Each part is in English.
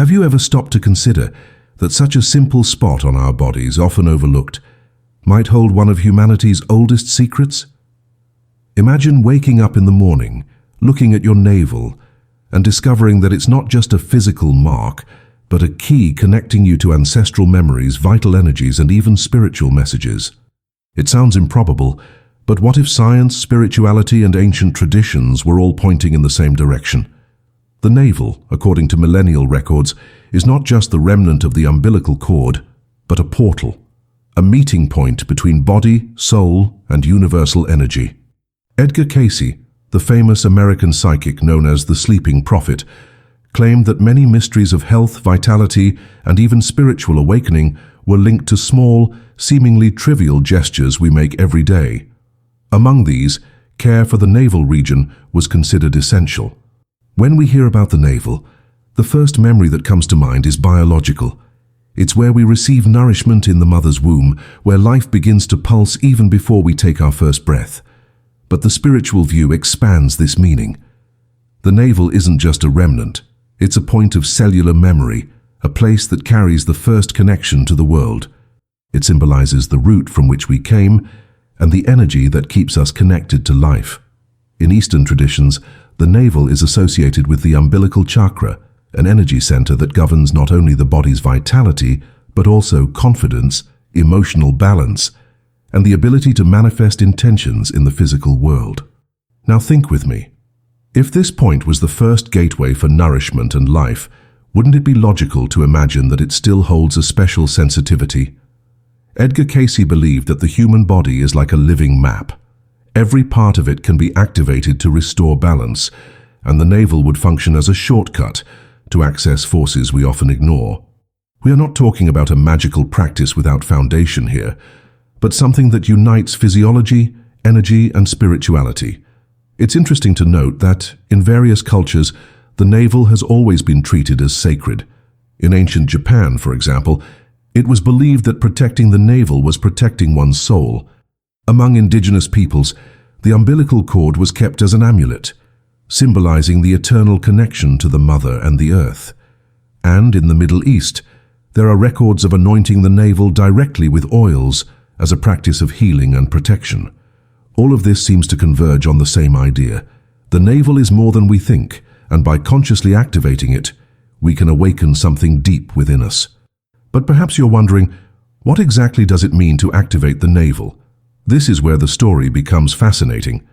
Have you ever stopped to consider that such a simple spot on our bodies, often overlooked, might hold one of humanity's oldest secrets? Imagine waking up in the morning, looking at your navel, and discovering that it's not just a physical mark, but a key connecting you to ancestral memories, vital energies, and even spiritual messages. It sounds improbable, but what if science, spirituality, and ancient traditions were all pointing in the same direction? The navel, according to millennial records, is not just the remnant of the umbilical cord, but a portal, a meeting point between body, soul, and universal energy. Edgar Cayce, the famous American psychic known as the Sleeping Prophet, claimed that many mysteries of health, vitality, and even spiritual awakening were linked to small, seemingly trivial gestures we make every day. Among these, care for the navel region was considered essential. When we hear about the navel, the first memory that comes to mind is biological. It's where we receive nourishment in the mother's womb, where life begins to pulse even before we take our first breath. But the spiritual view expands this meaning. The navel isn't just a remnant. It's a point of cellular memory, a place that carries the first connection to the world. It symbolizes the root from which we came and the energy that keeps us connected to life. In Eastern traditions, the navel is associated with the umbilical chakra, an energy center that governs not only the body's vitality, but also confidence, emotional balance, and the ability to manifest intentions in the physical world. Now think with me. If this point was the first gateway for nourishment and life, wouldn't it be logical to imagine that it still holds a special sensitivity? Edgar Cayce believed that the human body is like a living map. Every part of it can be activated to restore balance, and the navel would function as a shortcut to access forces we often ignore. We are not talking about a magical practice without foundation here, but something that unites physiology, energy, and spirituality. It's interesting to note that, in various cultures, the navel has always been treated as sacred. In ancient Japan, for example, it was believed that protecting the navel was protecting one's soul. Among indigenous peoples, the umbilical cord was kept as an amulet, symbolizing the eternal connection to the mother and the earth. And in the Middle East, there are records of anointing the navel directly with oils as a practice of healing and protection. All of this seems to converge on the same idea. The navel is more than we think, and by consciously activating it, we can awaken something deep within us. But perhaps you're wondering, what exactly does it mean to activate the navel? This is where the story becomes fascinating.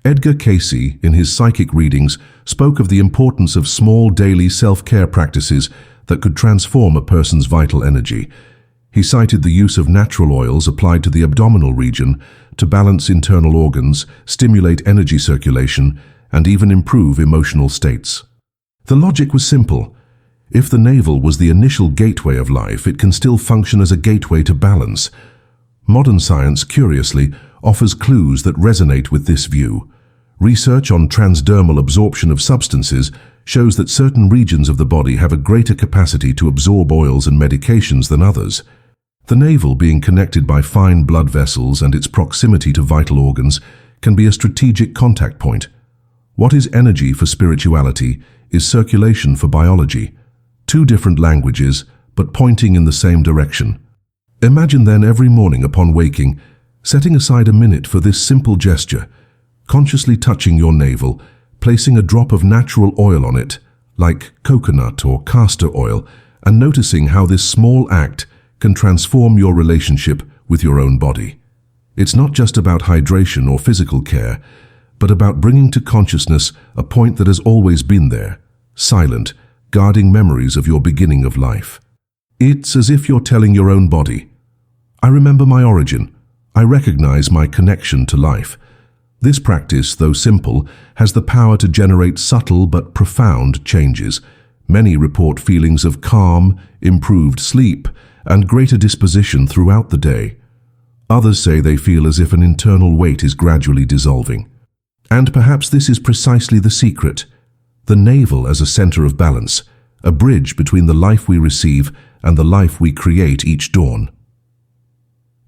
Edgar Cayce, in his psychic readings, spoke of the importance of small daily self-care practices that could transform a person's vital energy. He cited the use of natural oils applied to the abdominal region to balance internal organs, stimulate energy circulation, and even improve emotional states. The logic was simple. If the navel was the initial gateway of life, it can still function as a gateway to balance. Modern science, curiously, offers clues that resonate with this view. Research on transdermal absorption of substances shows that certain regions of the body have a greater capacity to absorb oils and medications than others. The navel, being connected by fine blood vessels and its proximity to vital organs, can be a strategic contact point. What is energy for spirituality is circulation for biology. Two different languages, but pointing in the same direction. Imagine then every morning upon waking, setting aside a minute for this simple gesture, consciously touching your navel, placing a drop of natural oil on it, like coconut or castor oil, and noticing how this small act can transform your relationship with your own body. It's not just about hydration or physical care, but about bringing to consciousness a point that has always been there, silent, guarding memories of your beginning of life. It's as if you're telling your own body, I remember my origin. I recognize my connection to life. This practice, though simple, has the power to generate subtle but profound changes. Many report feelings of calm, improved sleep, and greater disposition throughout the day. Others say they feel as if an internal weight is gradually dissolving. And perhaps this is precisely the secret. The navel as a center of balance, a bridge between the life we receive and the life we create each dawn.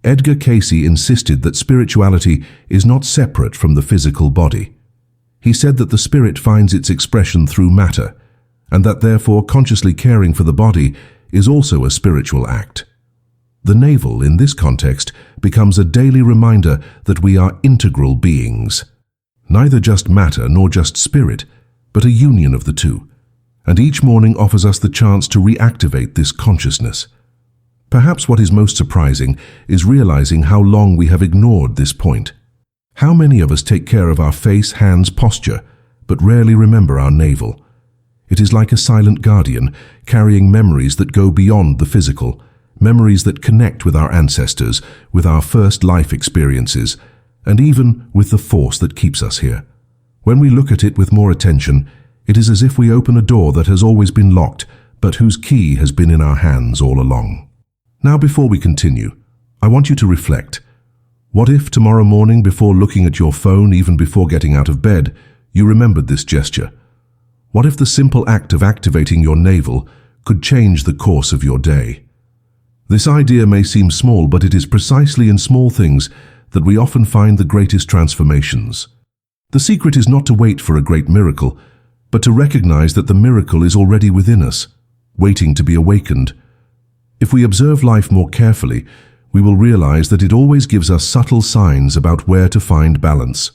Edgar Cayce insisted that spirituality is not separate from the physical body. He said that the spirit finds its expression through matter, and that therefore consciously caring for the body is also a spiritual act. The navel, in this context, becomes a daily reminder that we are integral beings, neither just matter nor just spirit, but a union of the two, and each morning offers us the chance to reactivate this consciousness. Perhaps what is most surprising is realizing how long we have ignored this point. How many of us take care of our face, hands, posture, but rarely remember our navel? It is like a silent guardian, carrying memories that go beyond the physical, memories that connect with our ancestors, with our first life experiences, and even with the force that keeps us here. When we look at it with more attention, it is as if we open a door that has always been locked, but whose key has been in our hands all along. Now, before we continue, I want you to reflect. What if tomorrow morning, before looking at your phone, even before getting out of bed, you remembered this gesture? What if the simple act of activating your navel could change the course of your day? This idea may seem small, but it is precisely in small things that we often find the greatest transformations. The secret is not to wait for a great miracle, but to recognize that the miracle is already within us, waiting to be awakened. If we observe life more carefully, we will realize that it always gives us subtle signs about where to find balance.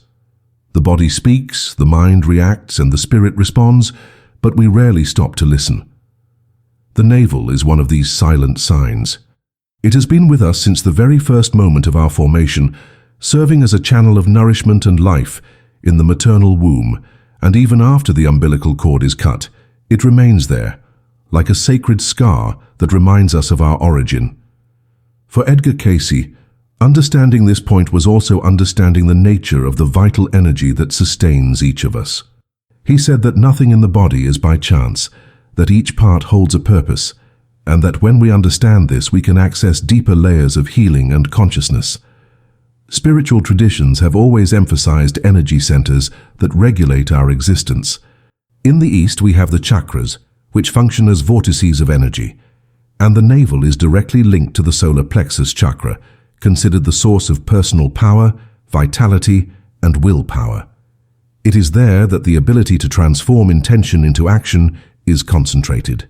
The body speaks, the mind reacts, and the spirit responds, but we rarely stop to listen. The navel is one of these silent signs. It has been with us since the very first moment of our formation, serving as a channel of nourishment and life in the maternal womb, and even after the umbilical cord is cut, it remains there, like a sacred scar that reminds us of our origin. For Edgar Cayce, understanding this point was also understanding the nature of the vital energy that sustains each of us. He said that nothing in the body is by chance, that each part holds a purpose, and that when we understand this, we can access deeper layers of healing and consciousness. Spiritual traditions have always emphasized energy centers that regulate our existence. In the East, we have the chakras, which function as vortices of energy, and the navel is directly linked to the solar plexus chakra, considered the source of personal power, vitality, and willpower. It is there that the ability to transform intention into action is concentrated.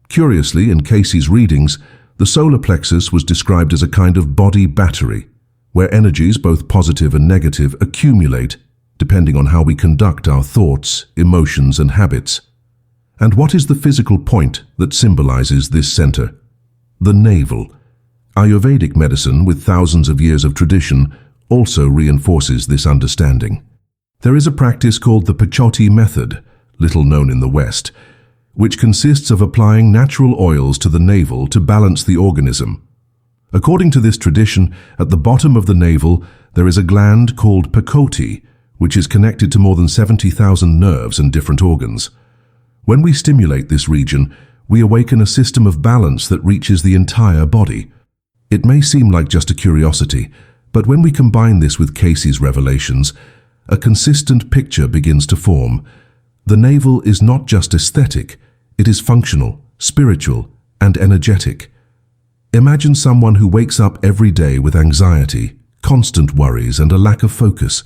Curiously, in Cayce's readings, the solar plexus was described as a kind of body battery, where energies, both positive and negative, accumulate depending on how we conduct our thoughts, emotions, and habits. And what is the physical point that symbolizes this center? The navel. Ayurvedic medicine, with thousands of years of tradition, also reinforces this understanding. There is a practice called the Pachoti method, little known in the West, which consists of applying natural oils to the navel to balance the organism. According to this tradition, at the bottom of the navel there is a gland called Pakoti, which is connected to more than 70,000 nerves and different organs. When we stimulate this region, we awaken a system of balance that reaches the entire body. It may seem like just a curiosity, but when we combine this with Cayce's revelations, a consistent picture begins to form. The navel is not just aesthetic, it is functional, spiritual, and energetic. Imagine someone who wakes up every day with anxiety, constant worries, and a lack of focus.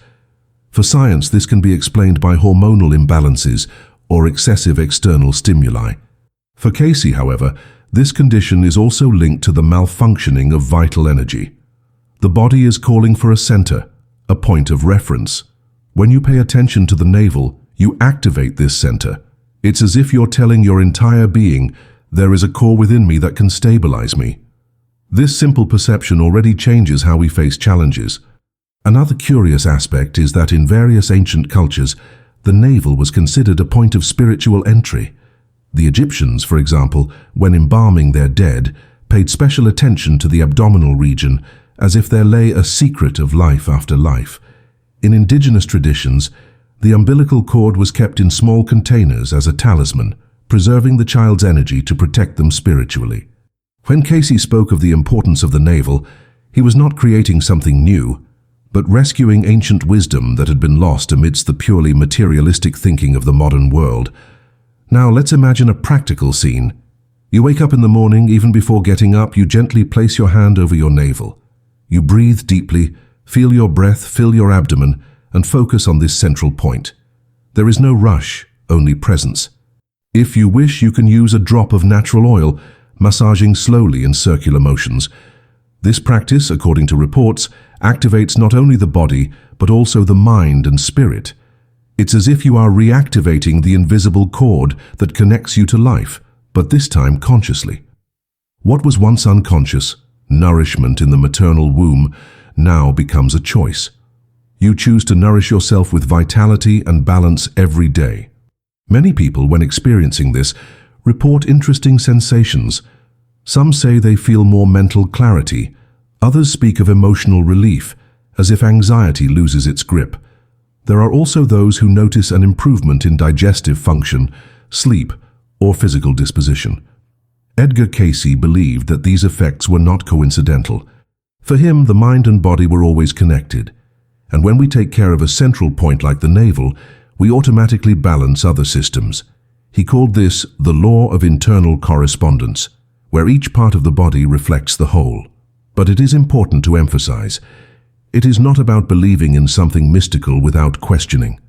For science, this can be explained by hormonal imbalances or excessive external stimuli. For Cayce, however, this condition is also linked to the malfunctioning of vital energy. The body is calling for a center, a point of reference. When you pay attention to the navel, you activate this center. It's as if you're telling your entire being, there is a core within me that can stabilize me. This simple perception already changes how we face challenges. Another curious aspect is that in various ancient cultures, the navel was considered a point of spiritual entry. The Egyptians, for example, when embalming their dead, paid special attention to the abdominal region as if there lay a secret of life after life. In indigenous traditions, the umbilical cord was kept in small containers as a talisman, preserving the child's energy to protect them spiritually. When Cayce spoke of the importance of the navel, he was not creating something new, but rescuing ancient wisdom that had been lost amidst the purely materialistic thinking of the modern world. Now let's imagine a practical scene. You wake up in the morning, even before getting up, you gently place your hand over your navel. You breathe deeply, feel your breath fill your abdomen, and focus on this central point. There is no rush, only presence. If you wish, you can use a drop of natural oil, massaging slowly in circular motions. This practice, according to reports, activates not only the body, but also the mind and spirit. It's as if you are reactivating the invisible cord that connects you to life, but this time consciously. What was once unconscious, nourishment in the maternal womb, now becomes a choice. You choose to nourish yourself with vitality and balance every day. Many people, when experiencing this, report interesting sensations. Some say they feel more mental clarity. Others speak of emotional relief, as if anxiety loses its grip. There are also those who notice an improvement in digestive function, sleep, or physical disposition. Edgar Cayce believed that these effects were not coincidental. For him, the mind and body were always connected. And when we take care of a central point like the navel, we automatically balance other systems. He called this the law of internal correspondence, where each part of the body reflects the whole. But it is important to emphasize, it is not about believing in something mystical without questioning.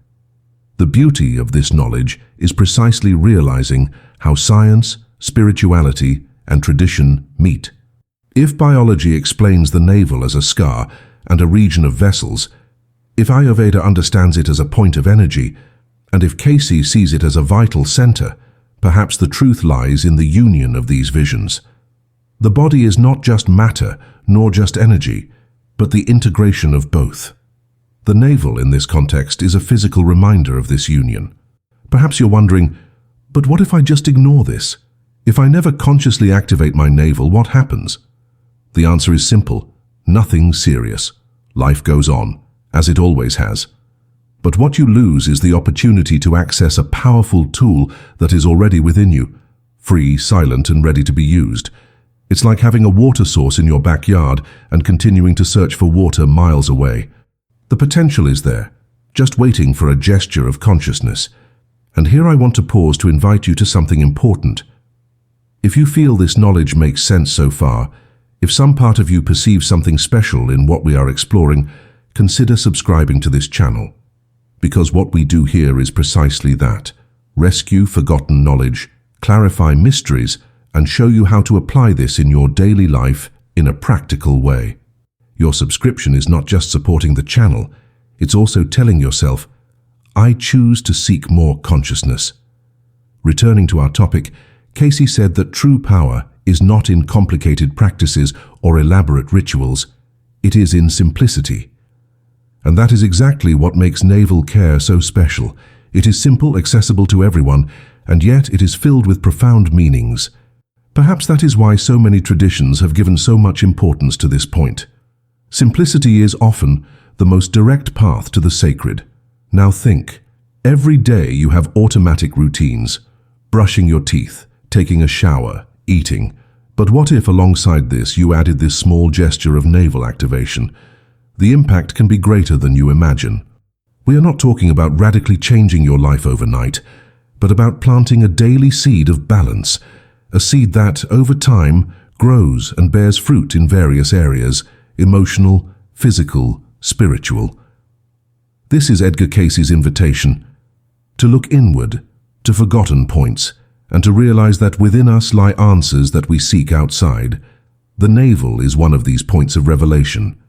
The beauty of this knowledge is precisely realizing how science, spirituality, and tradition meet. If biology explains the navel as a scar and a region of vessels, if Ayurveda understands it as a point of energy, and if Cayce sees it as a vital center, perhaps the truth lies in the union of these visions. The body is not just matter, nor just energy, but the integration of both. The navel in this context is a physical reminder of this union. Perhaps you're wondering, but what if I just ignore this? If I never consciously activate my navel, what happens? The answer is simple: nothing serious. Life goes on, as it always has. But what you lose is the opportunity to access a powerful tool that is already within you, free, silent, and ready to be used. It's like having a water source in your backyard and continuing to search for water miles away. The potential is there, just waiting for a gesture of consciousness. And here I want to pause to invite you to something important. If you feel this knowledge makes sense so far, if some part of you perceives something special in what we are exploring, consider subscribing to this channel. Because what we do here is precisely that: rescue forgotten knowledge, clarify mysteries, and show you how to apply this in your daily life in a practical way. Your subscription is not just supporting the channel, it's also telling yourself, I choose to seek more consciousness. Returning to our topic, Cayce said that true power is not in complicated practices or elaborate rituals, it is in simplicity. And that is exactly what makes navel care so special. It is simple, accessible to everyone, and yet it is filled with profound meanings. Perhaps that is why so many traditions have given so much importance to this point. Simplicity is often the most direct path to the sacred. Now think, every day you have automatic routines: brushing your teeth, taking a shower, eating. But what if alongside this you added this small gesture of navel activation? The impact can be greater than you imagine. We are not talking about radically changing your life overnight, but about planting a daily seed of balance, a seed that, over time, grows and bears fruit in various areas: emotional, physical, spiritual. This is Edgar Cayce's invitation: to look inward, to forgotten points, and to realize that within us lie answers that we seek outside. The navel is one of these points of revelation.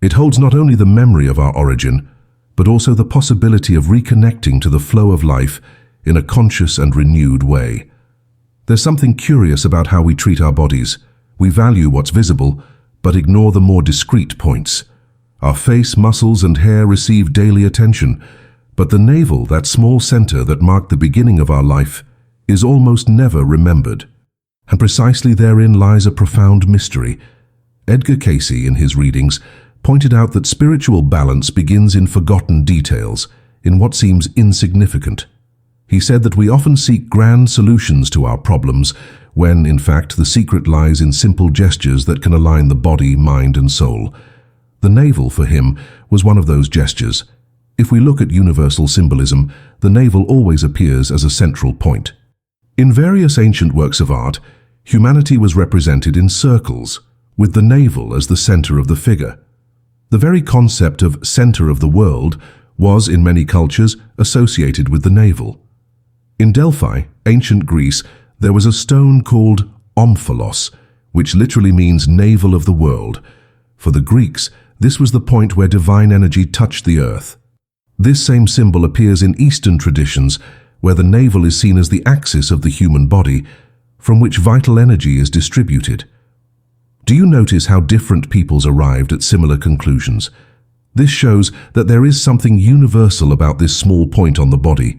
It holds not only the memory of our origin, but also the possibility of reconnecting to the flow of life in a conscious and renewed way. There's something curious about how we treat our bodies. We value what's visible, but ignore the more discreet points. Our face, muscles, and hair receive daily attention, but the navel, that small center that marked the beginning of our life, is almost never remembered. And precisely therein lies a profound mystery. Edgar Cayce, in his readings, pointed out that spiritual balance begins in forgotten details, in what seems insignificant. He said that we often seek grand solutions to our problems, when, in fact, the secret lies in simple gestures that can align the body, mind, and soul. The navel, for him, was one of those gestures. If we look at universal symbolism, the navel always appears as a central point. In various ancient works of art, humanity was represented in circles, with the navel as the center of the figure. The very concept of center of the world was, in many cultures, associated with the navel. In Delphi, ancient Greece, there was a stone called omphalos, which literally means navel of the world. For the Greeks, this was the point where divine energy touched the earth. This same symbol appears in Eastern traditions, where the navel is seen as the axis of the human body, from which vital energy is distributed. Do you notice how different peoples arrived at similar conclusions? This shows that there is something universal about this small point on the body.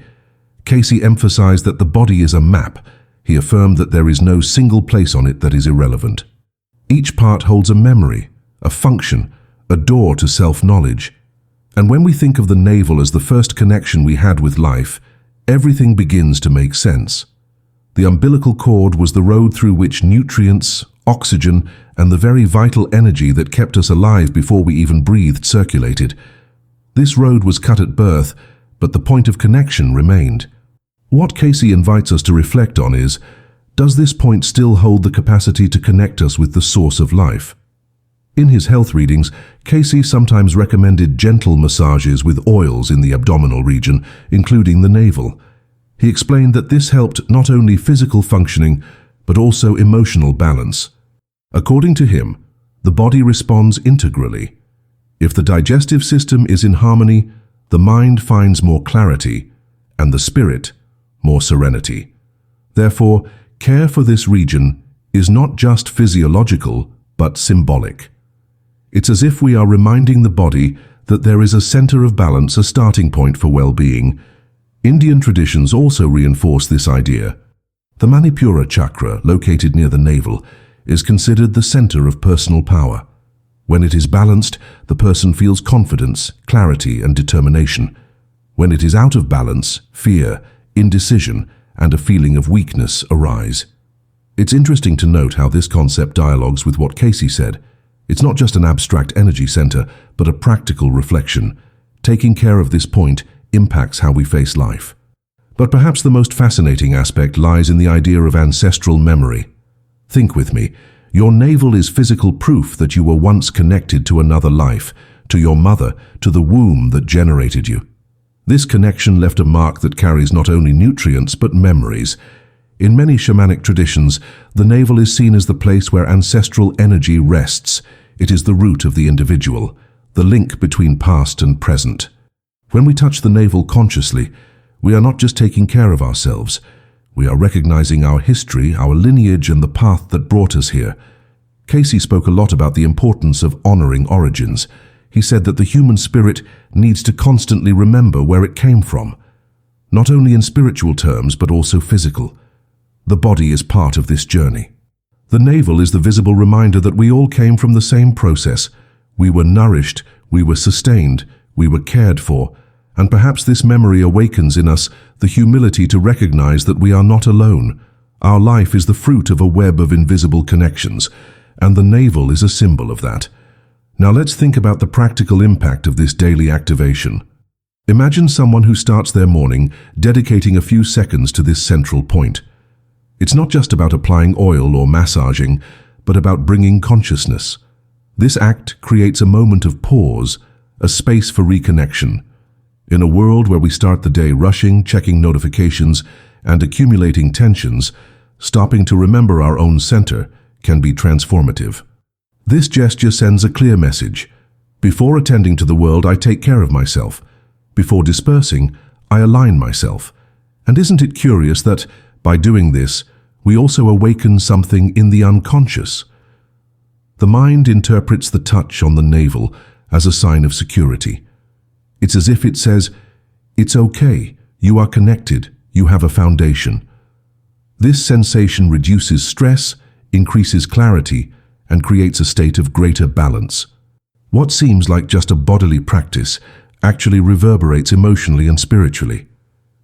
Cayce emphasized that the body is a map. He affirmed that there is no single place on it that is irrelevant. Each part holds a memory, a function, a door to self-knowledge. And when we think of the navel as the first connection we had with life, everything begins to make sense. The umbilical cord was the road through which nutrients, oxygen, and the very vital energy that kept us alive before we even breathed circulated. This road was cut at birth, but the point of connection remained. What Cayce invites us to reflect on is, does this point still hold the capacity to connect us with the source of life? In his health readings, Cayce sometimes recommended gentle massages with oils in the abdominal region, including the navel. He explained that this helped not only physical functioning, but also emotional balance. According to him, the body responds integrally. If the digestive system is in harmony, the mind finds more clarity, and the spirit more serenity. Therefore, care for this region is not just physiological, but symbolic. It's as if we are reminding the body that there is a center of balance, a starting point for well-being. Indian traditions also reinforce this idea. The Manipura chakra, located near the navel, is considered the center of personal power. When it is balanced, the person feels confidence, clarity, and determination. When it is out of balance, fear, indecision, and a feeling of weakness arise. It's interesting to note how this concept dialogues with what Cayce said. It's not just an abstract energy center, but a practical reflection. Taking care of this point impacts how we face life. But perhaps the most fascinating aspect lies in the idea of ancestral memory. Think with me. Your navel is physical proof that you were once connected to another life, to your mother, to the womb that generated you. This connection left a mark that carries not only nutrients but memories. In many shamanic traditions, the navel is seen as the place where ancestral energy rests. It is the root of the individual, the link between past and present. When we touch the navel consciously, we are not just taking care of ourselves. We are recognizing our history, our lineage, and the path that brought us here. Cayce spoke a lot about the importance of honoring origins. He said that the human spirit needs to constantly remember where it came from, not only in spiritual terms, but also physical. The body is part of this journey. The navel is the visible reminder that we all came from the same process. We were nourished, we were sustained, we were cared for, and perhaps this memory awakens in us the humility to recognize that we are not alone. Our life is the fruit of a web of invisible connections, and the navel is a symbol of that. Now let's think about the practical impact of this daily activation. Imagine someone who starts their morning dedicating a few seconds to this central point. It's not just about applying oil or massaging, but about bringing consciousness. This act creates a moment of pause, a space for reconnection. In a world where we start the day rushing, checking notifications, and accumulating tensions, stopping to remember our own center can be transformative. This gesture sends a clear message. Before attending to the world, I take care of myself. Before dispersing, I align myself. And isn't it curious that, by doing this, we also awaken something in the unconscious? The mind interprets the touch on the navel as a sign of security. It's as if it says, "It's okay, you are connected, you have a foundation." This sensation reduces stress, increases clarity, and creates a state of greater balance. What seems like just a bodily practice actually reverberates emotionally and spiritually.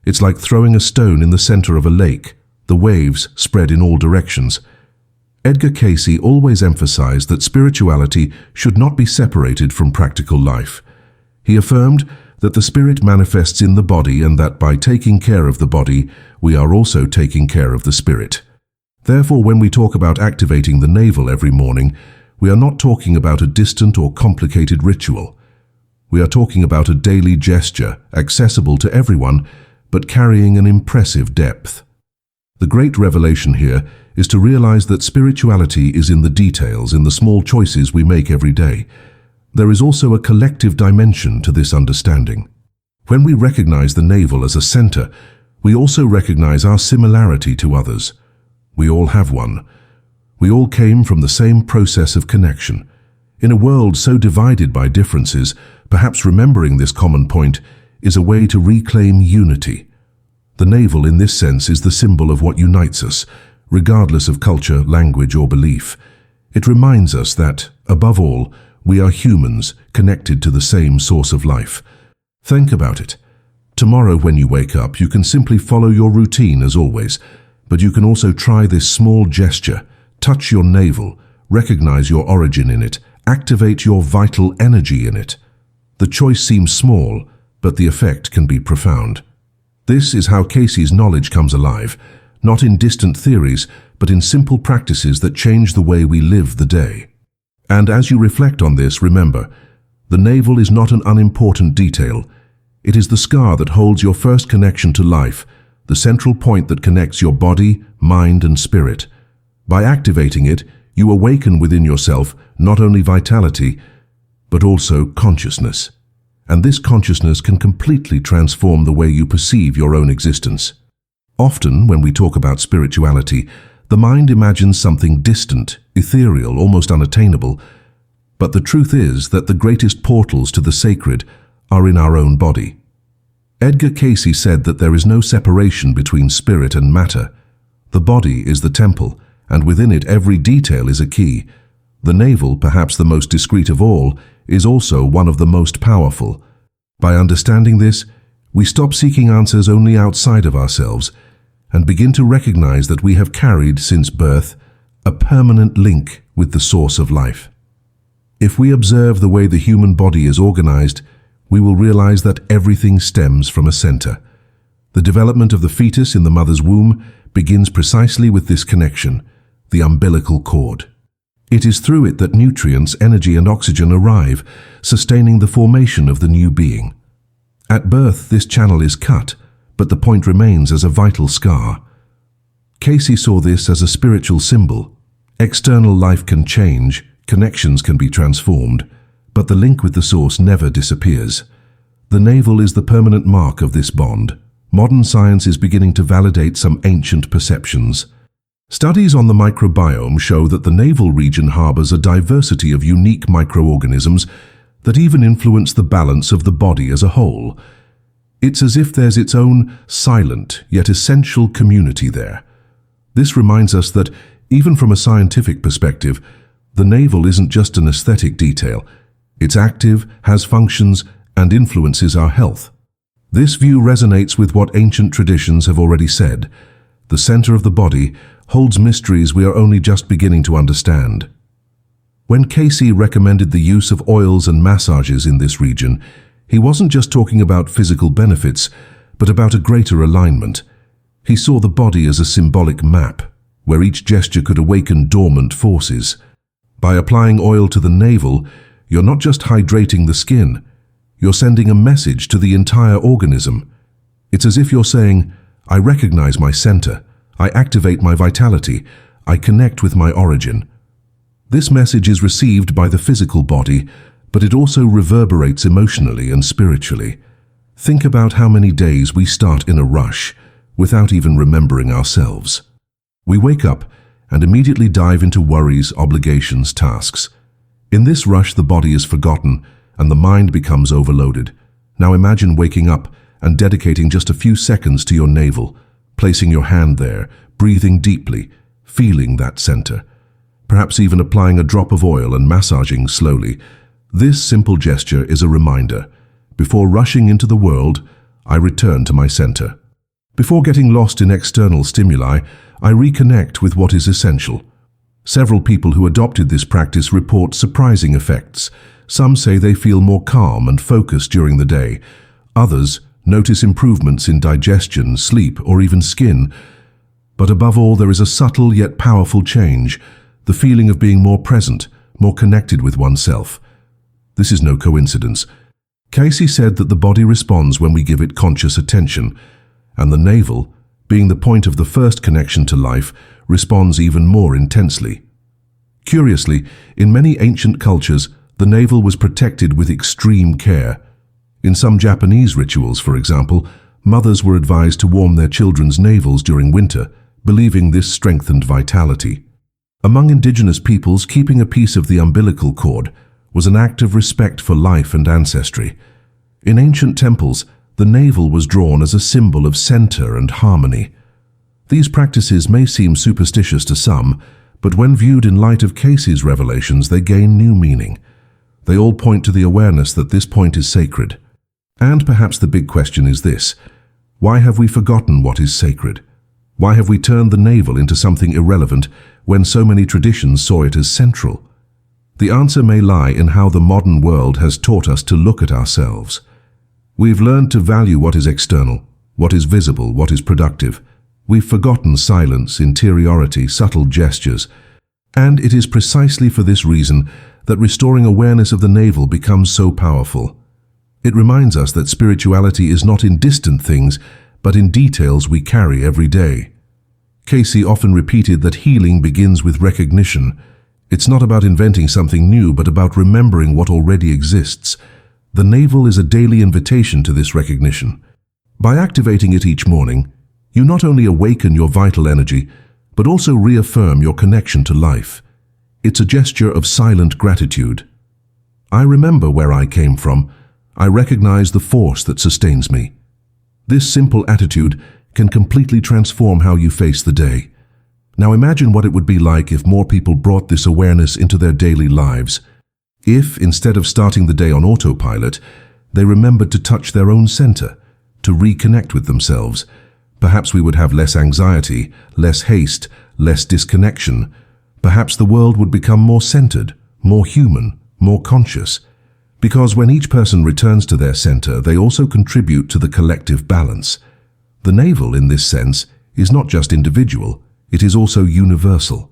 It's like throwing a stone in the center of a lake. The waves spread in all directions. Edgar Cayce always emphasized that spirituality should not be separated from practical life. He affirmed that the spirit manifests in the body and that by taking care of the body, we are also taking care of the spirit. Therefore, when we talk about activating the navel every morning, we are not talking about a distant or complicated ritual. We are talking about a daily gesture, accessible to everyone, but carrying an impressive depth. The great revelation here is to realize that spirituality is in the details, in the small choices we make every day. There is also a collective dimension to this understanding. When we recognize the navel as a center, we also recognize our similarity to others. We all have one. We all came from the same process of connection. In a world so divided by differences, perhaps remembering this common point is a way to reclaim unity. The navel, in this sense, is the symbol of what unites us, regardless of culture, language, or belief. It reminds us that, above all, we are humans connected to the same source of life. Think about it. Tomorrow when you wake up, you can simply follow your routine as always, but you can also try this small gesture, touch your navel, recognize your origin in it, activate your vital energy in it. The choice seems small, but the effect can be profound. This is how Cayce's knowledge comes alive, not in distant theories, but in simple practices that change the way we live the day. And as you reflect on this, remember, the navel is not an unimportant detail. It is the scar that holds your first connection to life, the central point that connects your body, mind, and spirit. By activating it, you awaken within yourself not only vitality, but also consciousness. And this consciousness can completely transform the way you perceive your own existence. Often, when we talk about spirituality, the mind imagines something distant, ethereal, almost unattainable. But the truth is that the greatest portals to the sacred are in our own body. Edgar Cayce said that there is no separation between spirit and matter. The body is the temple, and within it every detail is a key. The navel, perhaps the most discreet of all, is also one of the most powerful. By understanding this, we stop seeking answers only outside of ourselves and begin to recognize that we have carried, since birth, a permanent link with the source of life. If we observe the way the human body is organized, we will realize that everything stems from a center. The development of the fetus in the mother's womb begins precisely with this connection, the umbilical cord. It is through it that nutrients, energy, and oxygen arrive, sustaining the formation of the new being. At birth, this channel is cut, but the point remains as a vital scar. Cayce saw this as a spiritual symbol. External life can change, connections can be transformed, but the link with the source never disappears. The navel is the permanent mark of this bond. Modern science is beginning to validate some ancient perceptions. Studies on the microbiome show that the navel region harbors a diversity of unique microorganisms that even influence the balance of the body as a whole. It's as if there's its own silent yet essential community there. This reminds us that, even from a scientific perspective, the navel isn't just an aesthetic detail. It's active, has functions, and influences our health. This view resonates with what ancient traditions have already said. The center of the body holds mysteries we are only just beginning to understand. When Cayce recommended the use of oils and massages in this region, he wasn't just talking about physical benefits, but about a greater alignment. He saw the body as a symbolic map, where each gesture could awaken dormant forces. By applying oil to the navel, you're not just hydrating the skin, you're sending a message to the entire organism. It's as if you're saying, I recognize my center, I activate my vitality, I connect with my origin. This message is received by the physical body, but it also reverberates emotionally and spiritually. Think about how many days we start in a rush, without even remembering ourselves. We wake up and immediately dive into worries, obligations, tasks. In this rush, the body is forgotten and the mind becomes overloaded. Now imagine waking up and dedicating just a few seconds to your navel, placing your hand there, breathing deeply, feeling that center. Perhaps even applying a drop of oil and massaging slowly. This simple gesture is a reminder. Before rushing into the world, I return to my center. Before getting lost in external stimuli, I reconnect with what is essential. Several people who adopted this practice report surprising effects. Some say they feel more calm and focused during the day. Others notice improvements in digestion, sleep, or even skin. But above all, there is a subtle yet powerful change, the feeling of being more present, more connected with oneself. This is no coincidence. Cayce said that the body responds when we give it conscious attention. and the navel, being the point of the first connection to life, responds even more intensely. Curiously, in many ancient cultures, the navel was protected with extreme care. In some Japanese rituals, for example, mothers were advised to warm their children's navels during winter, believing this strengthened vitality. Among indigenous peoples, keeping a piece of the umbilical cord was an act of respect for life and ancestry. In ancient temples, the navel was drawn as a symbol of center and harmony. These practices may seem superstitious to some, but when viewed in light of Cayce's revelations, they gain new meaning. They all point to the awareness that this point is sacred. And perhaps the big question is this: why have we forgotten what is sacred? Why have we turned the navel into something irrelevant when so many traditions saw it as central? The answer may lie in how the modern world has taught us to look at ourselves. We've learned to value what is external, what is visible, what is productive. We've forgotten silence, interiority, subtle gestures. And it is precisely for this reason that restoring awareness of the navel becomes so powerful. It reminds us that spirituality is not in distant things, but in details we carry every day. Cayce often repeated that healing begins with recognition. It's not about inventing something new, but about remembering what already exists. The navel is a daily invitation to this recognition. By activating it each morning, you not only awaken your vital energy, but also reaffirm your connection to life. It's a gesture of silent gratitude. I remember where I came from. I recognize the force that sustains me. This simple attitude can completely transform how you face the day. Now imagine what it would be like if more people brought this awareness into their daily lives. If, instead of starting the day on autopilot, they remembered to touch their own center, to reconnect with themselves, perhaps we would have less anxiety, less haste, less disconnection. Perhaps the world would become more centered, more human, more conscious. Because when each person returns to their center, they also contribute to the collective balance. The navel, in this sense, is not just individual, it is also universal.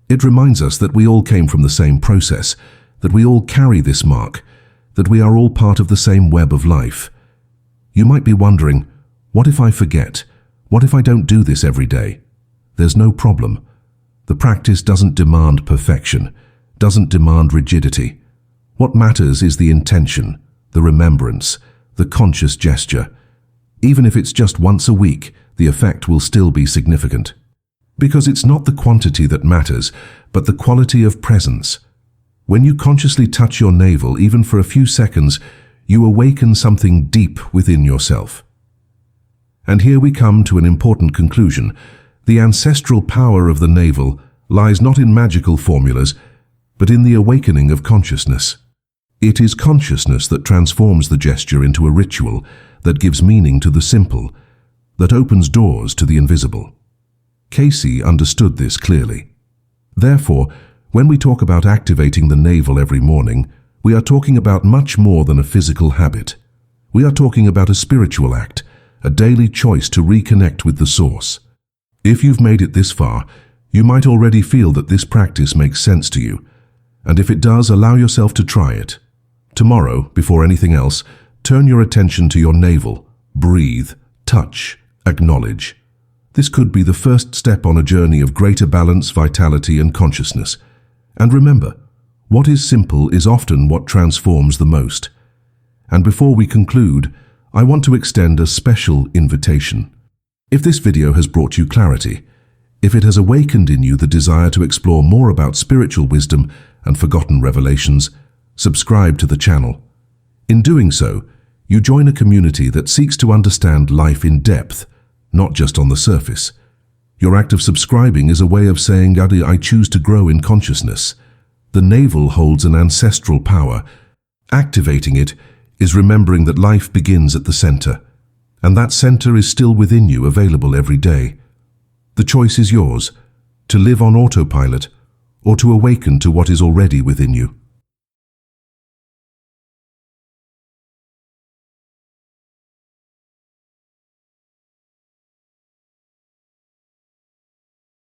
It reminds us that we all came from the same process, that we all carry this mark, that we are all part of the same web of life. You might be wondering, what if I forget? What if I don't do this every day? There's no problem. The practice doesn't demand perfection, doesn't demand rigidity. What matters is the intention, the remembrance, the conscious gesture. Even if it's just once a week, the effect will still be significant. Because it's not the quantity that matters, but the quality of presence. When you consciously touch your navel, even for a few seconds, you awaken something deep within yourself. And here we come to an important conclusion. The ancestral power of the navel lies not in magical formulas, but in the awakening of consciousness. It is consciousness that transforms the gesture into a ritual, that gives meaning to the simple, that opens doors to the invisible. Cayce understood this clearly. Therefore, when we talk about activating the navel every morning, we are talking about much more than a physical habit. We are talking about a spiritual act, a daily choice to reconnect with the source. If you've made it this far, you might already feel that this practice makes sense to you. And if it does, allow yourself to try it. Tomorrow, before anything else, turn your attention to your navel. Breathe, touch, acknowledge. This could be the first step on a journey of greater balance, vitality, and consciousness. And remember, what is simple is often what transforms the most. And before we conclude, I want to extend a special invitation. If this video has brought you clarity, if it has awakened in you the desire to explore more about spiritual wisdom and forgotten revelations, subscribe to the channel. In doing so, you join a community that seeks to understand life in depth, not just on the surface. Your act of subscribing is a way of saying, I choose to grow in consciousness. The navel holds an ancestral power. Activating it is remembering that life begins at the center, and that center is still within you, available every day. The choice is yours, to live on autopilot or to awaken to what is already within you.